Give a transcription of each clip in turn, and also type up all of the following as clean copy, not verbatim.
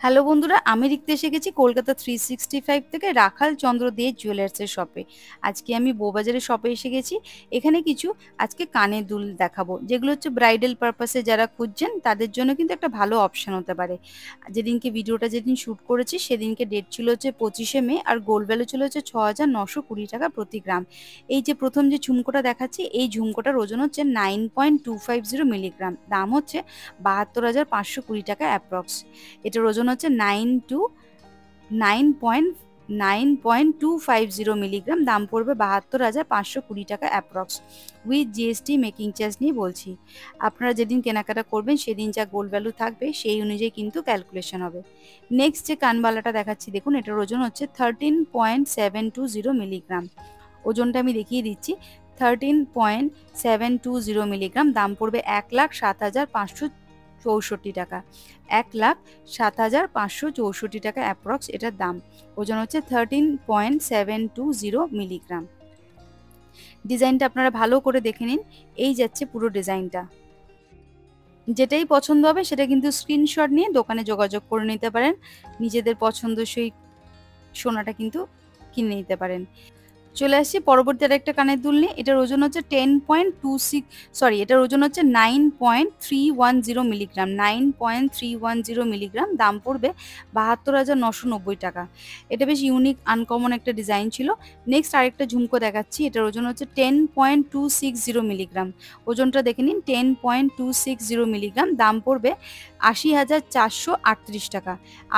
Hello বন্ধুরা, আমি লিখতে এসে গেছি কলকাতা 365 থেকে রাখাল চন্দ্র দে জুয়েলার্সের শপে। আজকে আমি বউবাজারের শপে এসে গেছি। এখানে কিছু আজকে কানের দুল দেখাবো, যেগুলো হচ্ছে ব্রাইডাল পারপাসে যারা খুঁজছেন তাদের জন্য কিন্তু একটা ভালো অপশন হতে পারে। যেদিন শ্যুট করেছি সেদিনকে ডেট ছিল হচ্ছে 25শে মে, আর গোল্ড ভ্যালু ছিল হচ্ছে 6,920 টাকা প্রতি গ্রাম। এই যে প্রথম যে ঝুমকোটা দেখাচ্ছি, এই ঝুমকোটার ওজন হচ্ছে 9.250 মিলিগ্রাম, দাম হচ্ছে 72,520 টাকা অ্যাপ্রক্স। এটার ওজন হচ্ছে 9.250 মিলিগ্রাম, দাম পড়বে 72,520 টাকা approx with GST making charge নিয়ে বলছি। আপনারা যেদিন কেনাকাটা করবেন সেদিন যা গোল্ড ভ্যালু থাকবে সেই অনুযায়ী কিন্তু ক্যালকুলেশন হবে। নেক্সট যে কানবালাটা দেখাচ্ছি দেখুন, এটার ওজন হচ্ছে 13.720 মিলিগ্রাম। ওজনটা আমি দেখিয়ে দিচ্ছি, 13.720 মিলিগ্রাম, দাম পড়বে 1,07,564 টাকা। 1,07,564 টাকা অ্যাপ্রক্স এটার দাম। ওজন হচ্ছে 13.720 মিলিগ্রাম। ডিজাইনটা আপনারা ভালো করে দেখে নিন। এই যাচ্ছে পুরো ডিজাইনটা। যেটাই পছন্দ হবে সেটা কিন্তু স্ক্রিনশট নিয়ে দোকানে যোগাযোগ করে নিতে পারেন। নিজেদের পছন্দসই সোনাটা কিন্তু কিনে নিতে পারেন। চলে আসছি পরবর্তী আরেকটা কানের দুল নিয়ে। এটার ওজন হচ্ছে 9.310 মিলিগ্রাম, 9.310 মিলিগ্রাম, দাম পড়বে 72,990 টাকা। এটা বেশ ইউনিক আনকমন একটা ডিজাইন ছিল। নেক্সট আরেকটা ঝুমকো দেখাচ্ছি, এটার ওজন হচ্ছে 10.260 মিলিগ্রাম। ওজনটা দেখে নিন, 10.260 মিলিগ্রাম, দাম পড়বে 80,438 টাকা।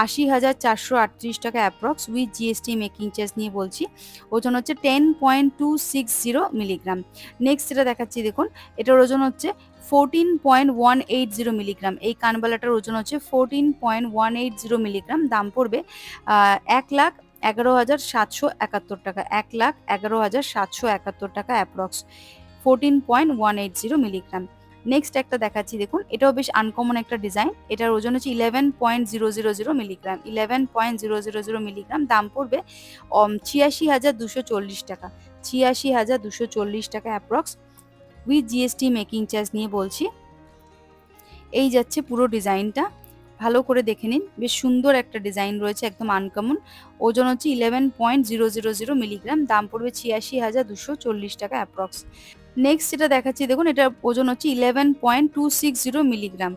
80,438 টাকা approx with GST making charge নিয়ে বলছি। ওজন হচ্ছে 10.260 মিলিগ্রাম। নেক্সট যেটা দেখাচ্ছি দেখুন, এটার ওজন হচ্ছে 14.180 মিলিগ্রাম। এই কানবালাটার ওজন হচ্ছে 14.180 মিলিগ্রাম, দাম পড়বে 1,11,771 টাকা। 1,11,771 টাকা অ্যাপ্রক্স 14.180 মিলিগ্রাম। নেক্সট একটা দেখাচ্ছি দেখুন, এটাও বেশ আনকমন একটা ডিজাইন। এটার ওজন হচ্ছে 11.000 মিলিগ্রাম। 11.000 মিলিগ্রাম, দাম পড়বে 86,240 টাকা। 86,240 টাকা approx with GST making charge নিয়ে বলছি। এই যাচ্ছে পুরো ডিজাইনটা, ভালো করে দেখে নিন। বেশ সুন্দর একটা ডিজাইন রয়েছে, একদম আনকমন। ওজন হচ্ছে 11.000 মিলিগ্রাম, দাম পড়বে 86,240 টাকা অ্যাপ্রক্স। নেক্সট যেটা দেখাচ্ছি দেখুন, এটার ওজন হচ্ছে 11.260 মিলিগ্রাম।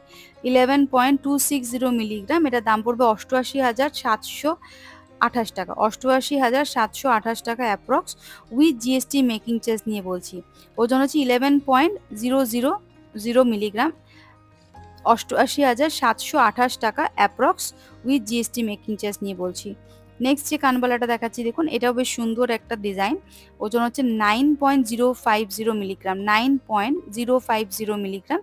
11.260 মিলিগ্রাম, এটার দাম পড়বে 88,728 টাকা। 88,728 টাকা approx with GST making charge নিয়ে বলছি। ওজন হচ্ছে 11.000 মিলিগ্রাম, 88,728 টাকা approx with GST making charge নিয়ে বলছি। নেক্সট যে কানবালাটা দেখাচ্ছি দেখুন, এটাও বেশ সুন্দর একটা ডিজাইন। ওজন হচ্ছে 9.050 মিলিগ্রাম। 9.050 মিলিগ্রাম,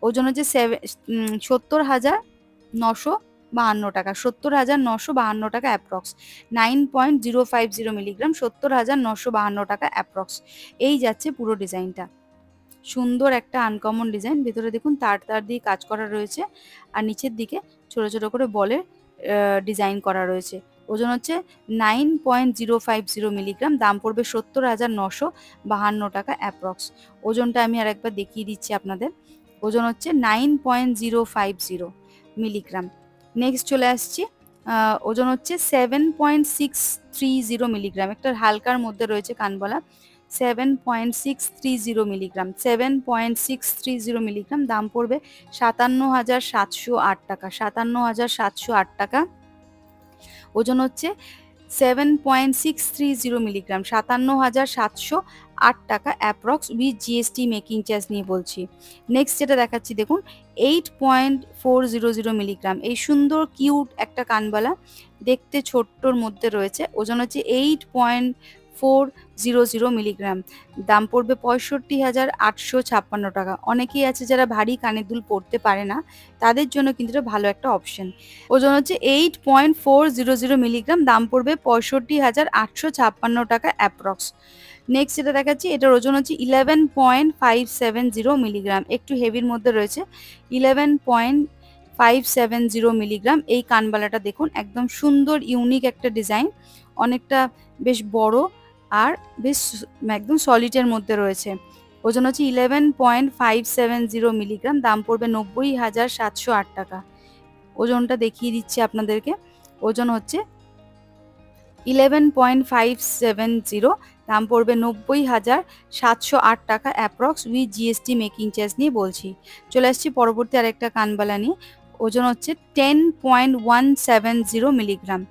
ওজন হচ্ছে 70,952 টাকা। 70,952 টাকা অ্যাপ্রক্স। 9.050 মিলিগ্রাম, 70,952 টাকা অ্যাপ্রক্স। এই যাচ্ছে পুরো ডিজাইনটা। সুন্দর একটা আনকমন ডিজাইন। ভেতরে দেখুন তার তার দিয়ে কাজ করা রয়েছে, আর নিচের দিকে ছোট ছোট করে বলের ডিজাইন করা রয়েছে। ওজন হচ্ছে 9.050 মিলিগ্রাম, দাম পড়বে 70,952 টাকা অ্যাপ্রক্স। ওজনটা আমি আর একবার দেখিয়ে দিচ্ছি আপনাদের। ওজন হচ্ছে 9.050 মিলিগ্রাম। নেক্সট চলে আসছি, ওজন হচ্ছে 7.630 মিলিগ্রাম। একটা হালকার মধ্যে রয়েছে কানবালা। 7.630 মিলিগ্রাম। 7.630 মিলিগ্রাম, দাম পড়বে 57,708 টাকা। 57,708 টাকা। ওজন হচ্ছে 7.630 মিলিগ্রাম, 57,708 টাকা approx with GST making charge নিয়ে বলছি। নেক্সট যেটা দেখাচ্ছি দেখুন, 8.400 মিলিগ্রাম। এই সুন্দর কিউট একটা কানবালা, দেখতে ছোট্টর মধ্যে রয়েছে। ওজন হচ্ছে 8.400 মিলিগ্রাম, দাম পড়বে 65,856 টাকা। অনেকেই আছে যারা ভারী কানের দুল পরতে পারে না, তাদের জন্য কিন্তু এটা ভালো একটা অপশন। ওজন হচ্ছে 8.400 মিলিগ্রাম, দাম পড়বে 65,856 টাকা অ্যাপ্রক্স। নেক্সট যেটা দেখাচ্ছি, এটার ওজন হচ্ছে 11.570 মিলিগ্রাম। একটু হেভির মধ্যে রয়েছে। 11.570 মিলিগ্রাম। এই কানবালাটা দেখুন, একদম সুন্দর ইউনিক একটা ডিজাইন, অনেকটা বেশ বড়, আর বেশ একদম সলিডের মধ্যে রয়েছে। ওজন হচ্ছে 11.570 মিলিগ্রাম, দাম পড়বে 90,708 টাকা। ওজনটা দেখিয়ে দিচ্ছি আপনাদেরকে। ওজন হচ্ছে 11.570, দাম পড়বে 90,708 টাকা approx with GST making charge নিয়ে বলছি। চলে আসছি পরবর্তী আরেকটা কানবালা নিয়ে। ওজন হচ্ছে 10.170 মিলিগ্রাম।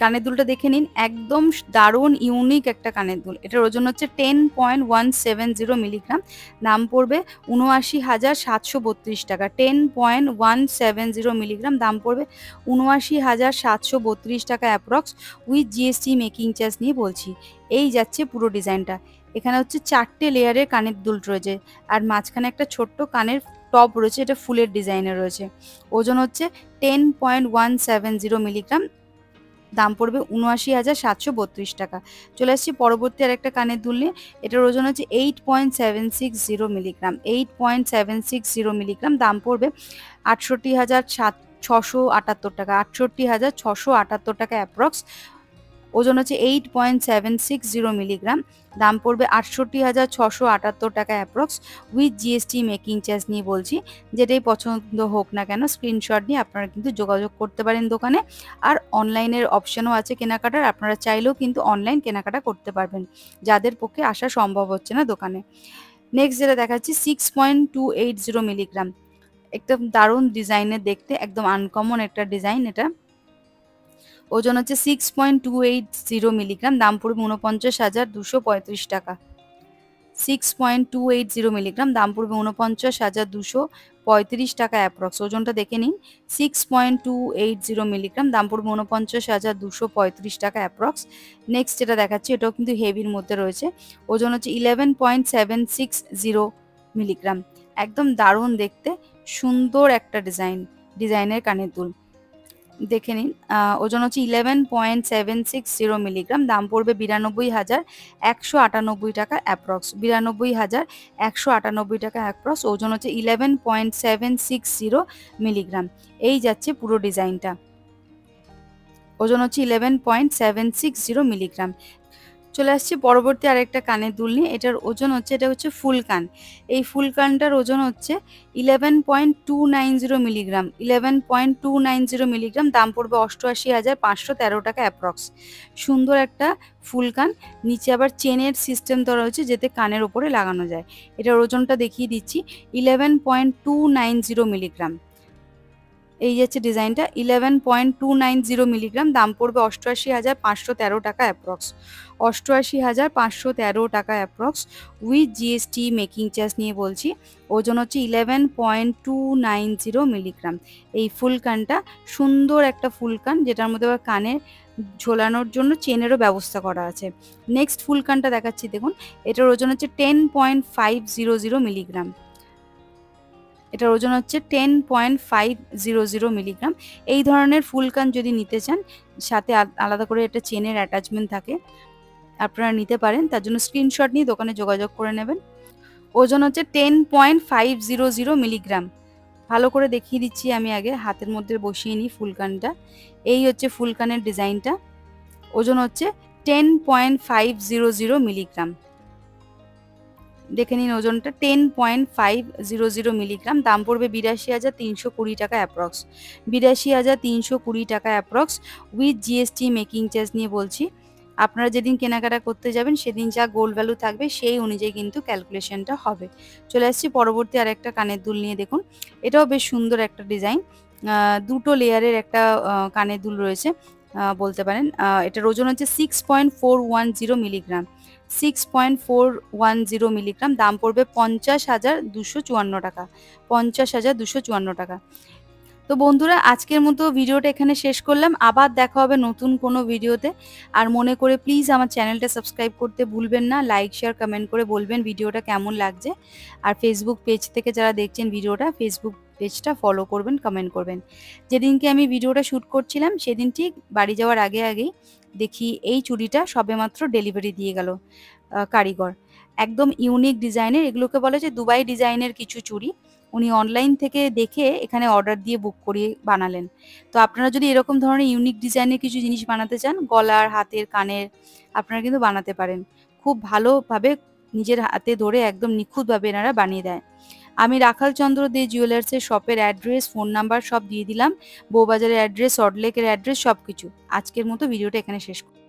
কানের দুলটা দেখে নিন, একদম দারুণ ইউনিক একটা কানের দুল। এটার ওজন হচ্ছে 10.170 মিলিগ্রাম, দাম পড়বে 79,732 টাকা। 10.170 মিলিগ্রাম, দাম পড়বে 79,732 টাকা approx with GST making charge নিয়ে বলছি। এই যাচ্ছে পুরো ডিজাইনটা। এখানে হচ্ছে 4টে লেয়ারের কানের দুল রয়েছে, আর মাঝখানে একটা ছোট্ট কানের টপ রয়েছে, এটা ফুলের ডিজাইনে রয়েছে। ওজন হচ্ছে 10.170 মিলিগ্রাম, দাম পড়বে 79,732 টাকা। চলে আসছি পরবর্তী আরেকটা কানের দুল নিয়ে। এটার ওজন হচ্ছে 8.760 মিলিগ্রাম। 8.760 মিলিগ্রাম, দাম পড়বে 68,678 টাকা। 68,678 টাকা অ্যাপ্রক্স। ওজন হচ্ছে 8.760 মিলিগ্রাম, দাম পড়বে 68,678 টাকা approx with GST making charge নিয়ে বলছি। যেটাই পছন্দ হোক না কেন, স্ক্রিনশট নিয়ে আপনারা কিন্তু যোগাযোগ করতে পারেন দোকানে। আর অনলাইনের অপশনও আছে কেনাকাটার, আপনারা চাইলেও কিন্তু অনলাইন কেনাকাটা করতে পারবেন, যাদের পক্ষে আসা সম্ভব হচ্ছে না দোকানে। নেক্সট যেটা দেখাচ্ছি 6.280 মিলিগ্রাম। একদম দারুণ ডিজাইনের দেখতে, একদম আনকমন একটা ডিজাইন এটা। ওজন হচ্ছে 6.280 মিলিগ্রাম, দাম পড়বে 49,235 টাকা। 6.280 মিলিগ্রাম, দাম পড়বে 49,235 টাকা অ্যাপ্রক্স। ওজনটা দেখে নিন, 6.280 মিলিগ্রাম, দাম পড়বে 49,235 টাকা অ্যাপ্রক্স। নেক্সট যেটা দেখাচ্ছি, এটাও কিন্তু হেভির মধ্যে রয়েছে। ওজন হচ্ছে 11.760 মিলিগ্রাম। একদম দারুণ দেখতে, সুন্দর একটা ডিজাইনের কানের দুল। দেখে নিন, ওজন হচ্ছে 11.760 মিলিগ্রাম, দাম পড়বে 92,198 টাকা অ্যাপ্রক্স। 92,198 টাকা অ্যাপ্রক্স। ওজন হচ্ছে 11.760 মিলিগ্রাম। এই যাচ্ছে পুরো ডিজাইনটা। ওজন হচ্ছে 11.760 মিলিগ্রাম। চলে আসছি পরবর্তী আরেকটা কানের দুল নিয়ে। এটার ওজন হচ্ছে, এটা হচ্ছে ফুল কান। এই ফুল কানটার ওজন হচ্ছে 11.290 মিলিগ্রাম। 11.290 মিলিগ্রাম, দাম পড়বে 88,513 টাকা অ্যাপ্রক্স। সুন্দর একটা ফুল কান, নিচে আবার চেনের সিস্টেম দেওয়া রয়েছে যাতে কানের ওপরে লাগানো যায়। এটার ওজনটা দেখিয়ে দিচ্ছি, 11.290 মিলিগ্রাম। এই যাচ্ছে ডিজাইনটা, 11.290 মিলিগ্রাম, দাম পড়বে 88,513 টাকা অ্যাপ্রক্স। 88,513 টাকা approx with GST making charge নিয়ে বলছি। ওজন হচ্ছে 11.290 মিলিগ্রাম। এই ফুলকানটা সুন্দর একটা ফুলকান, যেটার মধ্যে আবার কানে ঝোলানোর জন্য চেনেরও ব্যবস্থা করা আছে। নেক্সট ফুলকানটা দেখাচ্ছি, দেখুন। এটার ওজন হচ্ছে 10.500 মিলিগ্রাম। এটার ওজন হচ্ছে 10.500 মিলিগ্রাম। এই ধরনের ফুলকান যদি নিতে চান, সাথে আলাদা করে একটা চেনের অ্যাটাচমেন্ট থাকে, আপনারা নিতে পারেন। তার জন্য স্ক্রিনশট নিয়ে দোকানে যোগাযোগ করে নেবেন। ওজন হচ্ছে 10.500 মিলিগ্রাম। ভালো করে দেখিয়ে দিচ্ছি আমি, আগে হাতের মধ্যে বসিয়ে নিই ফুলকানটা। এই হচ্ছে ফুলকানের ডিজাইনটা। ওজন হচ্ছে 10.500 মিলিগ্রাম। দেখে নিন ওজনটা, 10.500 মিলিগ্রাম, দাম পড়বে 82,320 টাকা অ্যাপ্রক্স। 82,320 টাকা approx with GST making charge নিয়ে বলছি। আপনারা যেদিন কেনাকাটা করতে যাবেন সেদিন যা গোল্ড ভ্যালু থাকবে সেই অনুযায়ী কিন্তু ক্যালকুলেশনটা হবে। চলে আসছি পরবর্তী আরেকটা কানের দুল নিয়ে। দেখুন, এটাও বেশ সুন্দর একটা ডিজাইন। দুটো লেয়ারের একটা কানের দুল রয়েছে বলতে পারেন। এটার ওজন হচ্ছে 6.410 মিলিগ্রাম। 6.410 মিলিগ্রাম, দাম পড়বে 50,254 টাকা। 50,254 টাকা। তো বন্ধুরা, আজকের মতো ভিডিওটা এখানে শেষ করলাম। আবার দেখা হবে নতুন কোনো ভিডিওতে। আর মনে করে প্লিজ আমার চ্যানেলটা সাবস্ক্রাইব করতে ভুলবেন না। লাইক, শেয়ার, কমেন্ট করে বলবেন ভিডিওটা কেমন লাগছে। আর ফেসবুক পেজ থেকে যারা দেখছেন ভিডিওটা, ফেসবুক পেজটা ফলো করবেন, কমেন্ট করবেন। যেদিনকে আমি ভিডিওটা শ্যুট করছিলাম সেদিন ঠিক বাড়ি যাওয়ার আগেই দেখি এই চুড়িটা সবেমাত্র ডেলিভারি দিয়ে গেল কারিগর। একদম ইউনিক ডিজাইনের, এগুলোকে বলে যে দুবাই ডিজাইনের কিছু চুড়ি। উনি অনলাইন থেকে দেখে এখানে অর্ডার দিয়ে বুক করিয়ে বানালেন। তো আপনারা যদি এরকম ধরনের ইউনিক ডিজাইনের কিছু জিনিস বানাতে চান, গলার, হাতের, কানের, আপনারা কিন্তু বানাতে পারেন। খুব ভালোভাবে নিজের হাতে ধরে একদম নিখুঁতভাবে এনারা বানিয়ে দেয়। আমি রাখাল চন্দ্র দে জুয়েলার্সের শপের অ্যাড্রেস, ফোন নাম্বার সব দিয়ে দিলাম। বউবাজারের অ্যাড্রেস, সল্টলেকের অ্যাড্রেস সবকিছু। আজকের মতো ভিডিওটা এখানে শেষ করছি।